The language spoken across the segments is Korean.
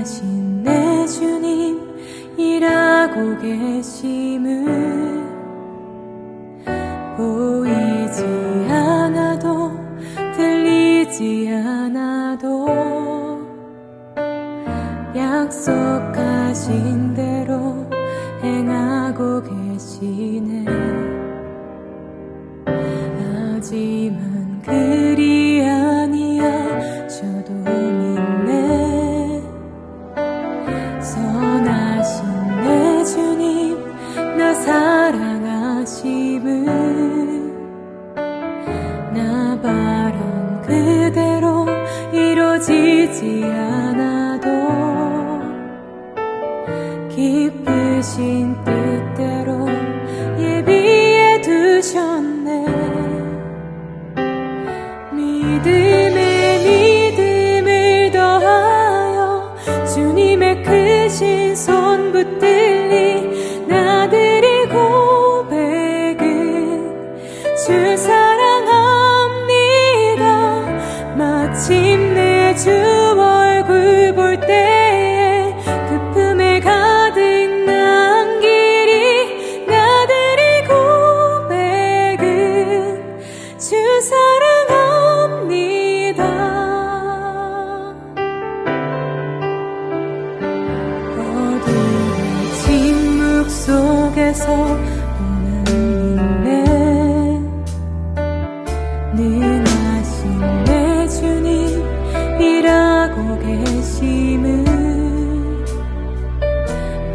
선하신 내 주님 일하고 계심을 보이지 않아도 들리지 않아도 약속하신 대로 행하고 계시네. 하지만 그리 아니야 저도 믿네. 선하신 내 주님 나 사랑하심을 나 바란 그대로 이루어지지 않아도 기쁘신 뜻대로 예비해 두셨네. 믿음에 믿음을 더하여 주님의 크신 손 붙들리 나들이 고백은 주 사랑합니다. 마침내 주 얼굴 볼 때에 기쁨에 가득 난 길이 나들이 고백은 주 사랑합니다. 어두운 침묵 속에서 능하신 내 주님 일하고 계심을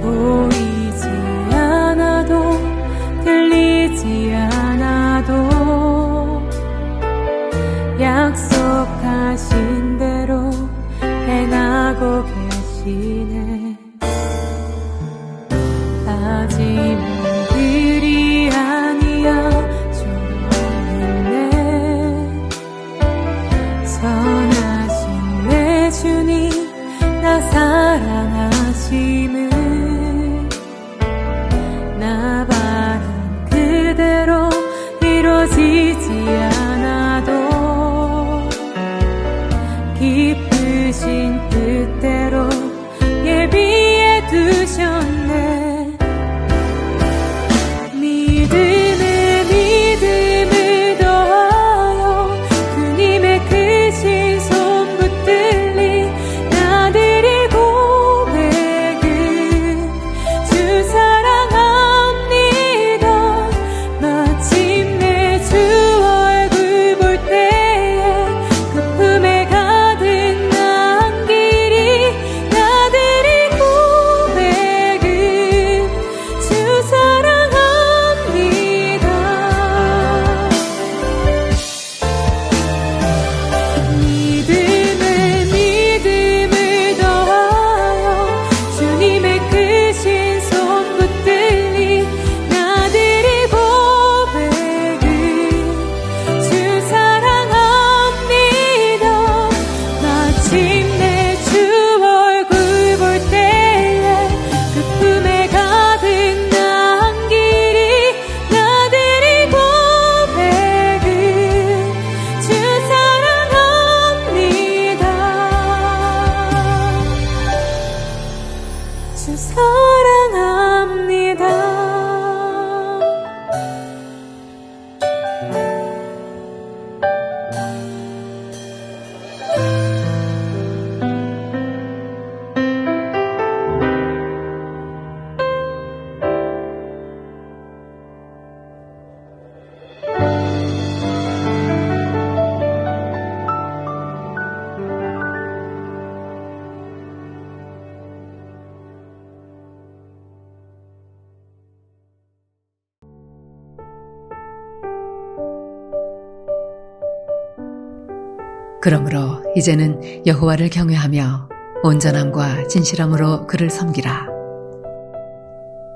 보이지 않아도 들리지 않아도 약속하신 대로 행하고 계시네. 하지만 그리 아니야 선하신 내 주님 나 사랑하심을 나 바란 그대로 이루어지지 않아도 기쁘신 뜻대로 예비해 두셨네. 믿음에 믿음을 더하여 주님의 크신 손 붙들리 나들이 고백은 주 사랑합니다. 마침내 주 얼굴 볼 때에 기쁨에 가득 난 길이 나들이 고백은 주 사랑합니다. 믿음에 믿음을 더하여 주님의 크신 손 붙들리 나들이 고백은 주 사랑합니다. 마침내 주 얼굴 볼 때에 기쁨에 가득 난 길이 나들이 고백은 주 사랑합니다. 주 사랑합니다. 그러므로 이제는 여호와를 경외하며 온전함과 진실함으로 그를 섬기라.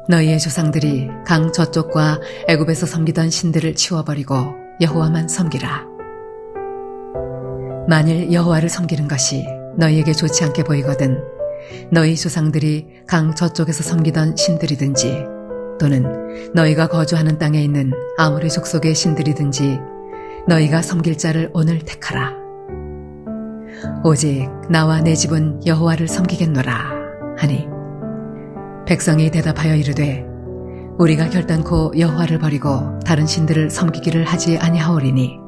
너희의 조상들이 강 저쪽과 애굽에서 섬기던 신들을 치워버리고 여호와만 섬기라. 만일 여호와를 섬기는 것이 너희에게 좋지 않게 보이거든 너희 조상들이 강 저쪽에서 섬기던 신들이든지 또는 너희가 거주하는 땅에 있는 아모리 족속의 신들이든지 너희가 섬길 자를 오늘 택하라. 오직 나와 내 집은 여호와를 섬기겠노라 하니 백성이 대답하여 이르되 우리가 결단코 여호와를 버리고 다른 신들을 섬기기를 하지 아니하오리니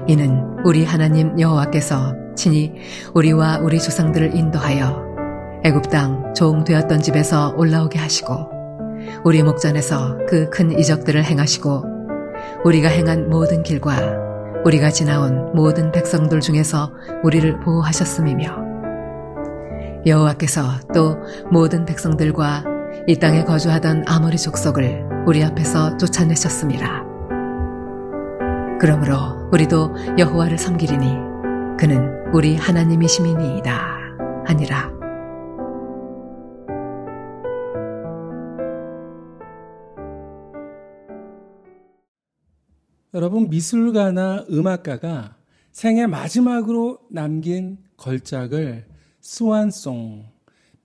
이는 우리 하나님 여호와께서 친히 우리와 우리 조상들을 인도하여 애굽 땅 종 되었던 집에서 올라오게 하시고 우리 목전에서 그 큰 이적들을 행하시고 우리가 행한 모든 길과 우리가 지나온 모든 백성들 중에서 우리를 보호하셨음이며 여호와께서 또 모든 백성들과 이 땅에 거주하던 아모리 족속을 우리 앞에서 쫓아내셨음이라. 그러므로 우리도 여호와를 섬기리니 그는 우리 하나님이심이니이다 하니라. 여러분, 미술가나 음악가가 생애 마지막으로 남긴 걸작을 스완송,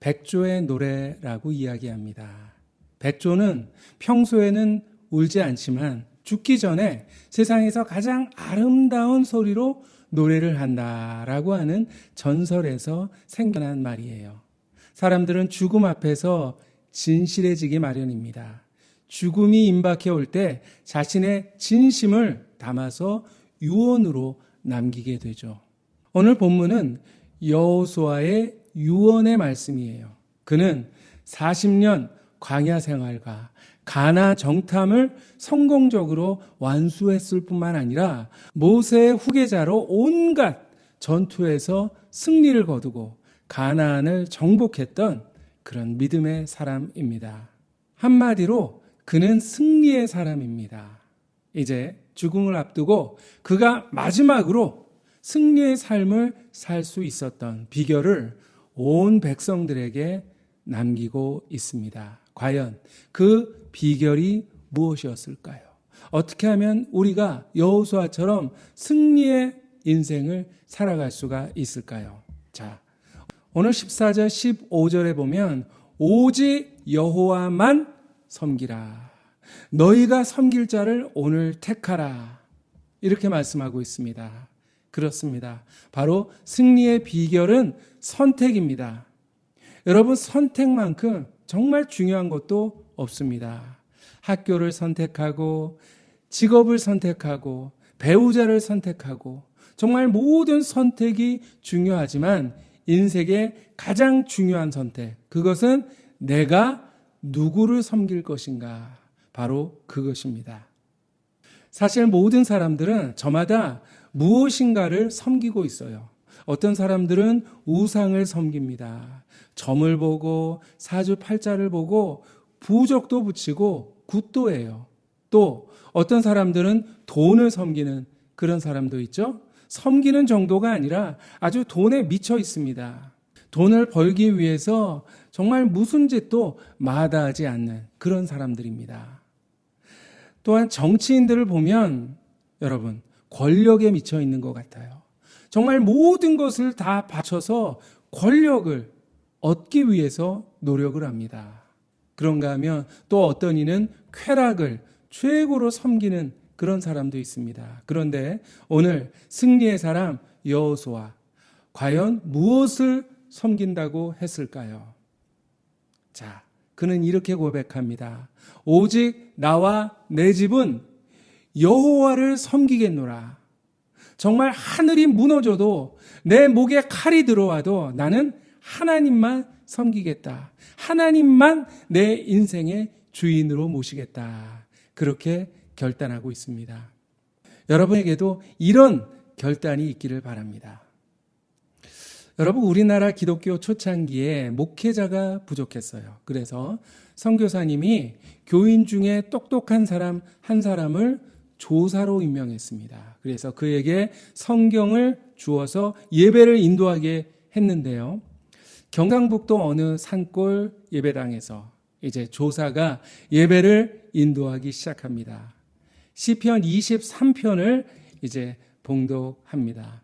백조의 노래라고 이야기합니다. 백조는 평소에는 울지 않지만 죽기 전에 세상에서 가장 아름다운 소리로 노래를 한다라고 하는 전설에서 생겨난 말이에요. 사람들은 죽음 앞에서 진실해지기 마련입니다. 죽음이 임박해 올 때 자신의 진심을 담아서 유언으로 남기게 되죠. 오늘 본문은 여호수아의 유언의 말씀이에요. 그는 40년 광야 생활과 가나 정탐을 성공적으로 완수했을 뿐만 아니라 모세의 후계자로 온갖 전투에서 승리를 거두고 가나안을 정복했던 그런 믿음의 사람입니다. 한마디로 그는 승리의 사람입니다. 이제 죽음을 앞두고 그가 마지막으로 승리의 삶을 살 수 있었던 비결을 온 백성들에게 남기고 있습니다. 과연 그 비결이 무엇이었을까요? 어떻게 하면 우리가 여호수아처럼 승리의 인생을 살아갈 수가 있을까요? 자, 오늘 14절 15절에 보면 오직 여호와만 섬기라. 너희가 섬길 자를 오늘 택하라. 이렇게 말씀하고 있습니다. 그렇습니다. 바로 승리의 비결은 선택입니다. 여러분, 선택만큼 정말 중요한 것도 없습니다. 학교를 선택하고 직업을 선택하고 배우자를 선택하고 정말 모든 선택이 중요하지만 인생의 가장 중요한 선택, 그것은 내가 누구를 섬길 것인가, 바로 그것입니다. 사실 모든 사람들은 저마다 무엇인가를 섬기고 있어요. 어떤 사람들은 우상을 섬깁니다. 점을 보고 사주팔자를 보고 부적도 붙이고 굿도 해요. 또 어떤 사람들은 돈을 섬기는 그런 사람도 있죠. 섬기는 정도가 아니라 아주 돈에 미쳐 있습니다. 돈을 벌기 위해서 정말 무슨 짓도 마다하지 않는 그런 사람들입니다. 또한 정치인들을 보면 여러분, 권력에 미쳐 있는 것 같아요. 정말 모든 것을 다 바쳐서 권력을 얻기 위해서 노력을 합니다. 그런가 하면 또 어떤 이는 쾌락을 최고로 섬기는 그런 사람도 있습니다. 그런데 오늘 승리의 사람 여호수아, 과연 무엇을 섬긴다고 했을까요? 자, 그는 이렇게 고백합니다. 오직 나와 내 집은 여호와를 섬기겠노라. 정말 하늘이 무너져도 내 목에 칼이 들어와도 나는 하나님만 섬기겠다. 하나님만 내 인생의 주인으로 모시겠다. 그렇게 결단하고 있습니다. 여러분에게도 이런 결단이 있기를 바랍니다. 여러분, 우리나라 기독교 초창기에 목회자가 부족했어요. 그래서 선교사님이 교인 중에 똑똑한 사람 한 사람을 조사로 임명했습니다. 그래서 그에게 성경을 주어서 예배를 인도하게 했는데요. 경상북도 어느 산골 예배당에서 이제 조사가 예배를 인도하기 시작합니다. 시편 23편을 이제 봉독합니다.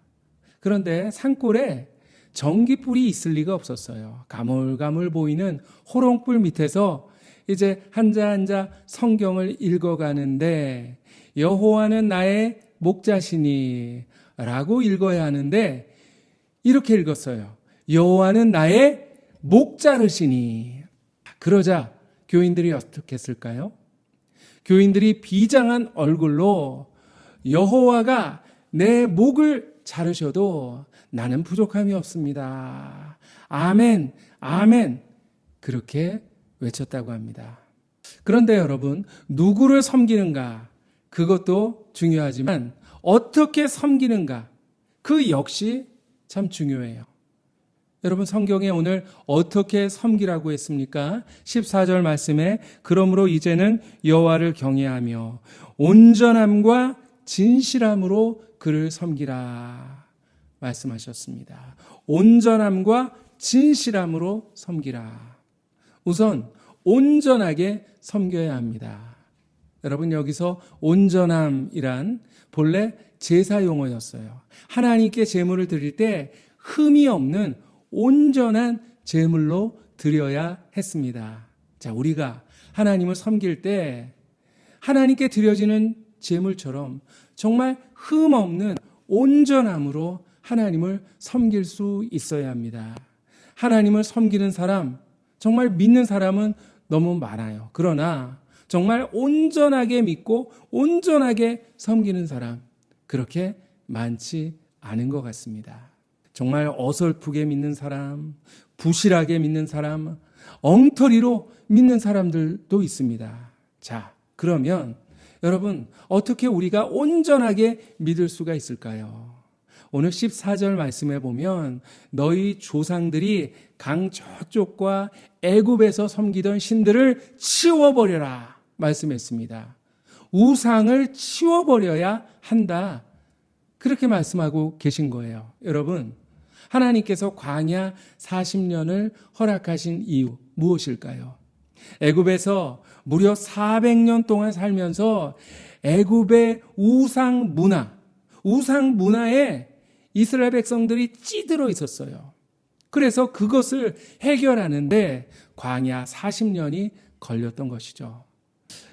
그런데 산골에 전기불이 있을 리가 없었어요. 가물가물 보이는 호롱불 밑에서 이제 한자 성경을 읽어가는데 여호와는 나의 목자시니 라고 읽어야 하는데 이렇게 읽었어요. 여호와는 나의 목자르시니. 그러자 교인들이 어떻게 했을까요? 교인들이 비장한 얼굴로 여호와가 내 목을 자르셔도 나는 부족함이 없습니다. 아멘, 아멘. 그렇게 외쳤다고 합니다. 그런데 여러분, 누구를 섬기는가? 그것도 중요하지만 어떻게 섬기는가? 그 역시 참 중요해요. 여러분, 성경에 오늘 어떻게 섬기라고 했습니까? 14절 말씀에 그러므로 이제는 여호와를 경외하며 온전함과 진실함으로 그를 섬기라 말씀하셨습니다. 온전함과 진실함으로 섬기라. 우선 온전하게 섬겨야 합니다. 여러분, 여기서 온전함이란 본래 제사 용어였어요. 하나님께 제물을 드릴 때 흠이 없는 온전한 제물로 드려야 했습니다. 자, 우리가 하나님을 섬길 때 하나님께 드려지는 제물처럼 정말 흠 없는 온전함으로 하나님을 섬길 수 있어야 합니다. 하나님을 섬기는 사람, 정말 믿는 사람은 너무 많아요. 그러나 정말 온전하게 믿고 온전하게 섬기는 사람, 그렇게 많지 않은 것 같습니다. 정말 어설프게 믿는 사람, 부실하게 믿는 사람, 엉터리로 믿는 사람들도 있습니다. 자, 그러면 여러분, 어떻게 우리가 온전하게 믿을 수가 있을까요? 오늘 14절 말씀에 보면 너희 조상들이 강 저쪽과 애굽에서 섬기던 신들을 치워버려라 말씀했습니다. 우상을 치워버려야 한다. 그렇게 말씀하고 계신 거예요. 여러분, 하나님께서 광야 40년을 허락하신 이유 무엇일까요? 애굽에서 무려 400년 동안 살면서 애굽의 우상 문화에 이스라엘 백성들이 찌들어 있었어요. 그래서 그것을 해결하는데 광야 40년이 걸렸던 것이죠.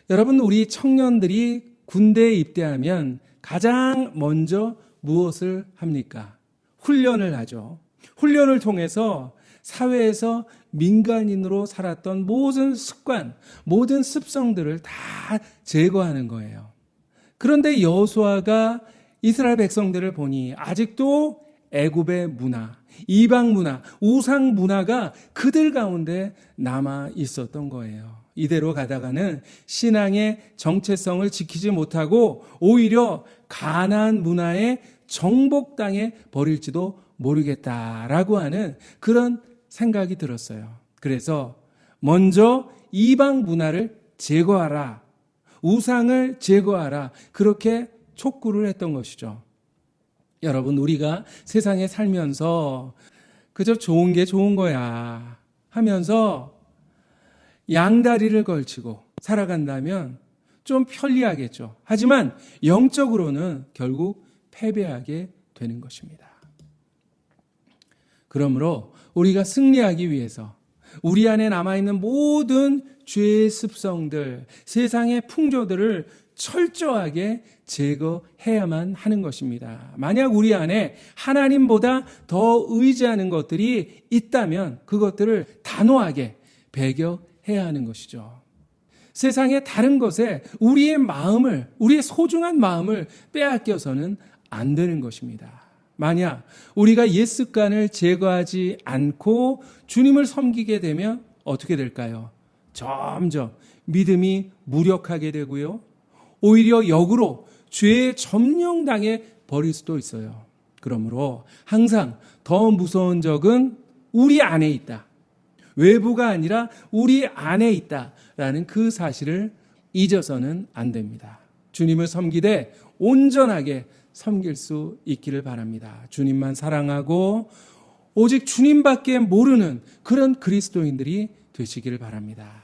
여러분, 우리 청년들이 군대에 입대하면 가장 먼저 무엇을 합니까? 훈련을 하죠. 훈련을 통해서 사회에서 민간인으로 살았던 모든 습관, 모든 습성들을 다 제거하는 거예요. 그런데 여호수아가 이스라엘 백성들을 보니 아직도 애굽의 문화, 이방 문화, 우상 문화가 그들 가운데 남아 있었던 거예요. 이대로 가다가는 신앙의 정체성을 지키지 못하고 오히려 가나안 문화에 정복당해 버릴지도 모르겠다라고 하는 그런 생각이 들었어요. 그래서 먼저 이방 문화를 제거하라, 우상을 제거하라, 그렇게 촉구를 했던 것이죠. 여러분, 우리가 세상에 살면서 그저 좋은 게 좋은 거야 하면서 양다리를 걸치고 살아간다면 좀 편리하겠죠. 하지만 영적으로는 결국 패배하게 되는 것입니다. 그러므로 우리가 승리하기 위해서 우리 안에 남아있는 모든 죄의 습성들, 세상의 풍조들을 철저하게 제거해야만 하는 것입니다. 만약 우리 안에 하나님보다 더 의지하는 것들이 있다면 그것들을 단호하게 배격해야 하는 것이죠. 세상의 다른 것에 우리의 마음을, 우리의 소중한 마음을 빼앗겨서는 안 되는 것입니다. 만약 우리가 옛 습관을 제거하지 않고 주님을 섬기게 되면 어떻게 될까요? 점점 믿음이 무력하게 되고요. 오히려 역으로 죄에 점령당해 버릴 수도 있어요. 그러므로 항상 더 무서운 적은 우리 안에 있다. 외부가 아니라 우리 안에 있다라는 그 사실을 잊어서는 안 됩니다. 주님을 섬기되 온전하게 섬길 수 있기를 바랍니다. 주님만 사랑하고 오직 주님밖에 모르는 그런 그리스도인들이 되시기를 바랍니다.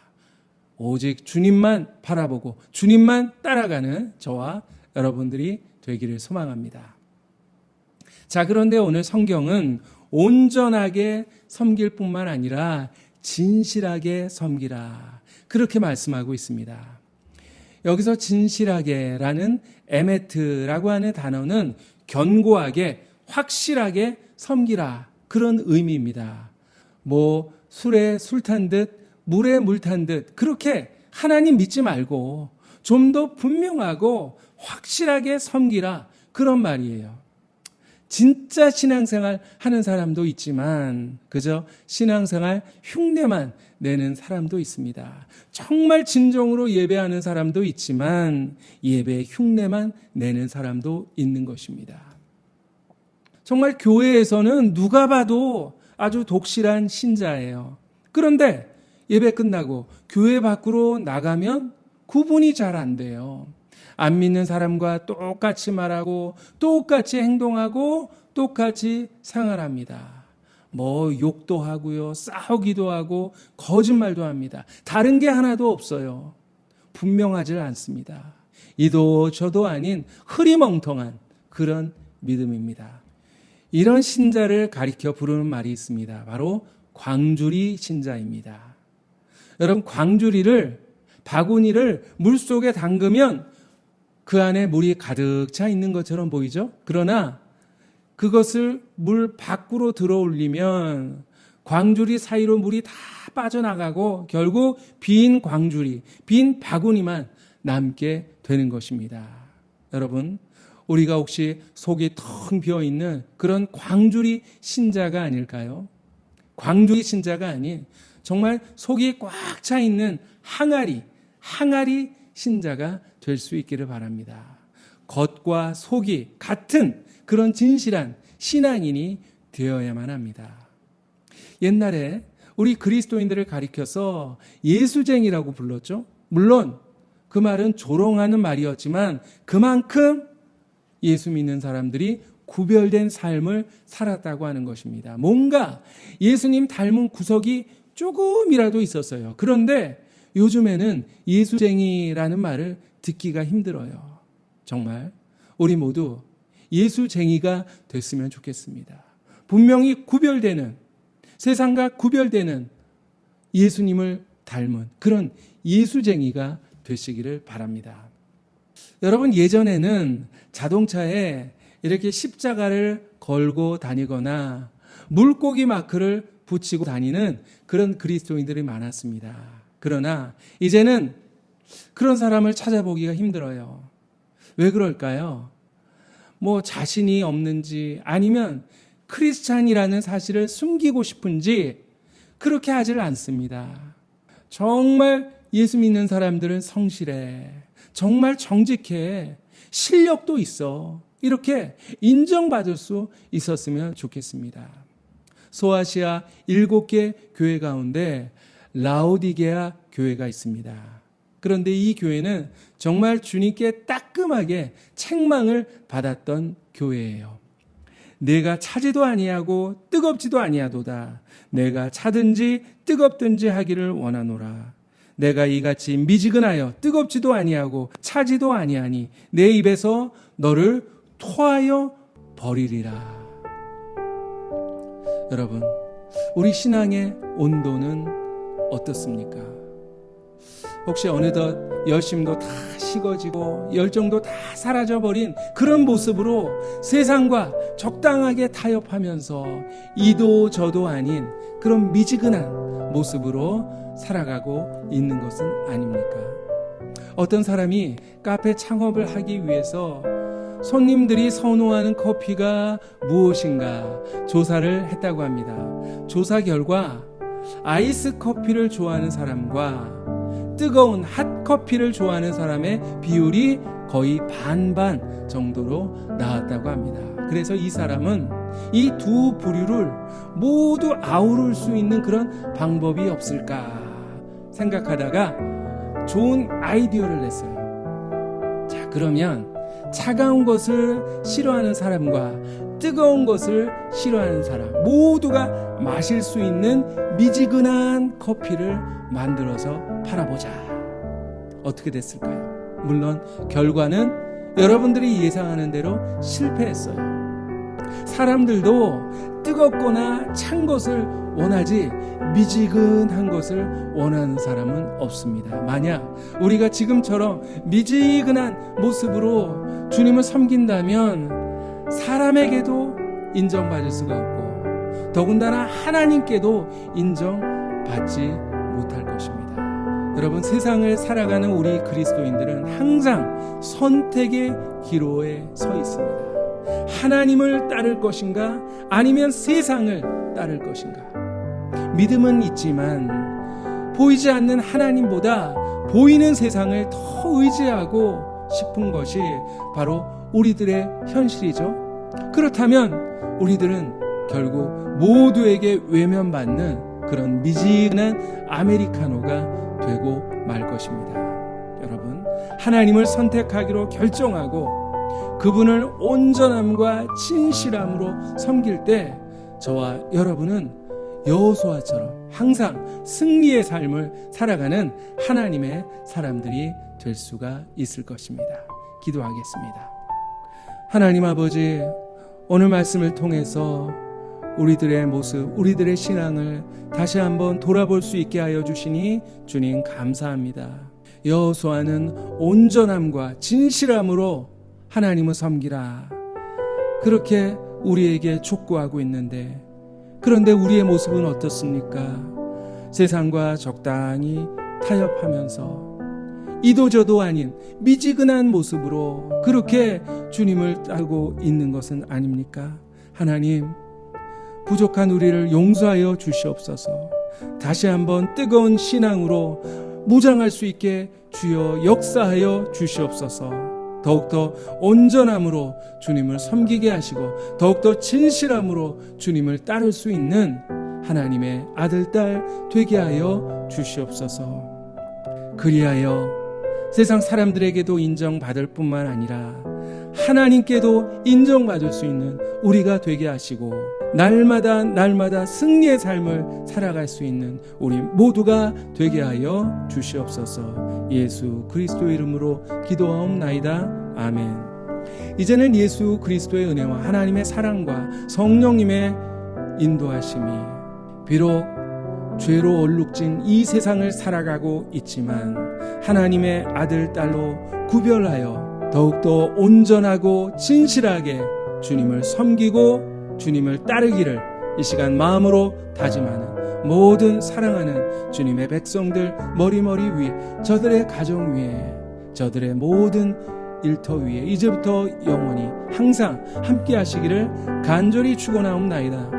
오직 주님만 바라보고 주님만 따라가는 저와 여러분들이 되기를 소망합니다. 자, 그런데 오늘 성경은 온전하게 섬길 뿐만 아니라 진실하게 섬기라, 그렇게 말씀하고 있습니다. 여기서 진실하게라는 에메트라고 하는 단어는 견고하게, 확실하게 섬기라, 그런 의미입니다. 뭐 술에 술 탄 듯 물에 물 탄 듯 그렇게 하나님 믿지 말고 좀 더 분명하고 확실하게 섬기라, 그런 말이에요. 진짜 신앙생활 하는 사람도 있지만 그저 신앙생활 흉내만 내는 사람도 있습니다. 정말 진정으로 예배하는 사람도 있지만 예배 흉내만 내는 사람도 있는 것입니다. 정말 교회에서는 누가 봐도 아주 독실한 신자예요. 그런데 예배 끝나고 교회 밖으로 나가면 구분이 잘 안 돼요. 안 믿는 사람과 똑같이 말하고 똑같이 행동하고 똑같이 생활합니다. 뭐 욕도 하고요, 싸우기도 하고 거짓말도 합니다. 다른 게 하나도 없어요. 분명하지 않습니다. 이도 저도 아닌 흐리멍텅한 그런 믿음입니다. 이런 신자를 가리켜 부르는 말이 있습니다. 바로 광주리 신자입니다. 여러분, 광주리를, 바구니를 물속에 담그면 그 안에 물이 가득 차 있는 것처럼 보이죠? 그러나 그것을 물 밖으로 들어 올리면 광주리 사이로 물이 다 빠져나가고 결국 빈 광주리, 빈 바구니만 남게 되는 것입니다. 여러분, 우리가 혹시 속이 텅 비어있는 그런 광주리 신자가 아닐까요? 광주리 신자가 아닌 정말 속이 꽉 차 있는 항아리 신자가 될 수 있기를 바랍니다. 겉과 속이 같은 그런 진실한 신앙인이 되어야만 합니다. 옛날에 우리 그리스도인들을 가리켜서 예수쟁이라고 불렀죠. 물론 그 말은 조롱하는 말이었지만 그만큼 예수 믿는 사람들이 구별된 삶을 살았다고 하는 것입니다. 뭔가 예수님 닮은 구석이 조금이라도 있었어요. 그런데 요즘에는 예수쟁이라는 말을 듣기가 힘들어요. 정말 우리 모두 예수쟁이가 됐으면 좋겠습니다. 분명히 구별되는, 세상과 구별되는 예수님을 닮은 그런 예수쟁이가 되시기를 바랍니다. 여러분, 예전에는 자동차에 이렇게 십자가를 걸고 다니거나 물고기 마크를 붙이고 다니는 그런 그리스도인들이 많았습니다. 그러나 이제는 그런 사람을 찾아보기가 힘들어요. 왜 그럴까요? 뭐 자신이 없는지 아니면 크리스찬이라는 사실을 숨기고 싶은지 그렇게 하질 않습니다. 정말 예수 믿는 사람들은 성실해, 정말 정직해, 실력도 있어, 이렇게 인정받을 수 있었으면 좋겠습니다. 소아시아 7개 교회 가운데 라오디게아 교회가 있습니다. 그런데 이 교회는 정말 주님께 따끔하게 책망을 받았던 교회예요. 내가 차지도 아니하고 뜨겁지도 아니하도다. 내가 차든지 뜨겁든지 하기를 원하노라. 내가 이같이 미지근하여 뜨겁지도 아니하고 차지도 아니하니 내 입에서 너를 토하여 버리리라. 여러분, 우리 신앙의 온도는 어떻습니까? 혹시 어느덧 열심도 다 식어지고 열정도 다 사라져버린 그런 모습으로 세상과 적당하게 타협하면서 이도 저도 아닌 그런 미지근한 모습으로 살아가고 있는 것은 아닙니까? 어떤 사람이 카페 창업을 하기 위해서 손님들이 선호하는 커피가 무엇인가 조사를 했다고 합니다. 조사 결과 아이스 커피를 좋아하는 사람과 뜨거운 핫 커피를 좋아하는 사람의 비율이 거의 반반 정도로 나왔다고 합니다. 그래서 이 사람은 이 두 부류를 모두 아우를 수 있는 그런 방법이 없을까 생각하다가 좋은 아이디어를 냈어요. 자, 그러면 차가운 것을 싫어하는 사람과 뜨거운 것을 싫어하는 사람 모두가 마실 수 있는 미지근한 커피를 만들어서 팔아보자. 어떻게 됐을까요? 물론 결과는 여러분들이 예상하는 대로 실패했어요. 사람들도 뜨겁거나 찬 것을 원하지 미지근한 것을 원하는 사람은 없습니다. 만약 우리가 지금처럼 미지근한 모습으로 주님을 섬긴다면 사람에게도 인정받을 수가 없고 더군다나 하나님께도 인정받지 못할 것입니다. 여러분, 세상을 살아가는 우리 그리스도인들은 항상 선택의 기로에 서 있습니다. 하나님을 따를 것인가 아니면 세상을 따를 것인가. 믿음은 있지만 보이지 않는 하나님보다 보이는 세상을 더 의지하고 싶은 것이 바로 우리들의 현실이죠. 그렇다면 우리들은 결국 모두에게 외면받는 그런 미지근한 아메리카노가 되고 말 것입니다. 여러분, 하나님을 선택하기로 결정하고 그분을 온전함과 진실함으로 섬길 때 저와 여러분은 여호수아처럼 항상 승리의 삶을 살아가는 하나님의 사람들이 될 수가 있을 것입니다. 기도하겠습니다. 하나님 아버지, 오늘 말씀을 통해서 우리들의 모습, 우리들의 신앙을 다시 한번 돌아볼 수 있게 하여 주시니 주님 감사합니다. 여호수아는 온전함과 진실함으로 하나님을 섬기라, 그렇게 우리에게 촉구하고 있는데, 그런데 우리의 모습은 어떻습니까? 세상과 적당히 타협하면서 이도저도 아닌 미지근한 모습으로 그렇게 주님을 따르고 있는 것은 아닙니까? 하나님, 부족한 우리를 용서하여 주시옵소서. 다시 한번 뜨거운 신앙으로 무장할 수 있게 주여 역사하여 주시옵소서. 더욱더 온전함으로 주님을 섬기게 하시고 더욱더 진실함으로 주님을 따를 수 있는 하나님의 아들, 딸 되게 하여 주시옵소서. 그리하여 세상 사람들에게도 인정받을 뿐만 아니라 하나님께도 인정받을 수 있는 우리가 되게 하시고 날마다 승리의 삶을 살아갈 수 있는 우리 모두가 되게 하여 주시옵소서. 예수 그리스도의 이름으로 기도하옵나이다. 아멘. 이제는 예수 그리스도의 은혜와 하나님의 사랑과 성령님의 인도하심이 비록 죄로 얼룩진 이 세상을 살아가고 있지만 하나님의 아들, 딸로 구별하여 더욱더 온전하고 진실하게 주님을 섬기고 주님을 따르기를 이 시간 마음으로 다짐하는 모든 사랑하는 주님의 백성들 머리머리 위에, 저들의 가정 위에, 저들의 모든 일터 위에 이제부터 영원히 항상 함께 하시기를 간절히 축원하옵나이다.